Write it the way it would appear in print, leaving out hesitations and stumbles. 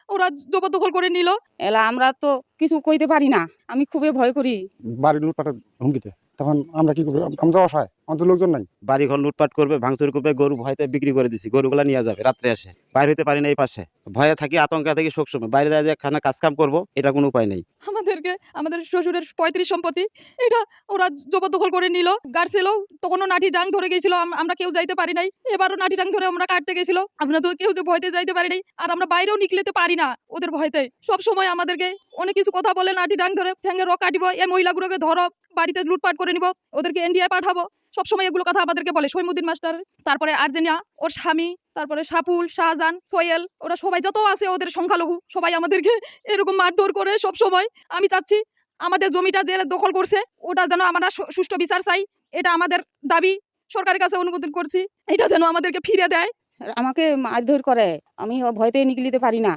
ওরা জবরদখল করে নিল। এলা আমরা তো কিছু কইতে পারি না, আমি খুবই ভয় করি। বাড়ি লুটপাটের হুমকিতে তখন আমরা কি করবো? আমরা অসহায়, আমাদের লোকজন নাই। বাড়ি ঘর লুটপাট করবে, ভাঙচুর করবে, গরু ভয়তে বিক্রি করে দিছি, গরুগুলা নিয়ে যাবে রাত্রে এসে। বাইরে হইতে পারি না, এই পাশে ভয়ে থাকি, আতঙ্কে থাকি সবসময়। বাইরে যায় যে খানা কাজ কাম করবো, এটা কোনো উপায় নেই। আমাদের শ্বশুরের 35 সম্পত্তি, এটা ওরা জবরদখল করে নিল। গাড়ছিল তখনও নাঠি ডাং ধরে গেছিল, আমরা কেউ যাইতে পারি নাই। এবারও নাঠি ডাং ধরে আমরা কাটতে গেছিল, আমরা তো কেউ যে ভয়তে যাইতে পারি নাই। আর আমরা বাইরেও নিকলেতে পারি না ওদের ভয়তে। সব সময় আমাদেরকে অনেক কিছু কথা বলে, লাঠি ডাং ধরে ঠ্যাঙ্গে রক কাটিব, এই মহিলাগুলোকে ধরো, বাড়িতে লুটপাট করে নিব, ওদেরকে ইন্ডিয়ায় পাঠাবো। সবসময় এগুলো কথা আমাদেরকে বলে। সৈমুদ্দিন মাস্টার, তারপরে আর্জেনিয়া ওর স্বামী, তারপরে সাপুল, শাহজাহান, সোহেল, ওরা সবাই যত আছে ওদের সংখ্যালঘু সবাই আমাদেরকে এরকম মারধর করে সব সময়। আমি চাচ্ছি আমাদের জমিটা যে দখল করছে ওটা যেন আমরা সুষ্ঠু বিচার চাই, এটা আমাদের দাবি। সরকারের কাছে অনুমোদন করছি, এটা যেন আমাদেরকে ফিরে দেয়। আমাকে মারধর করে, আমি ভয়তে নিকলিতে পারি না।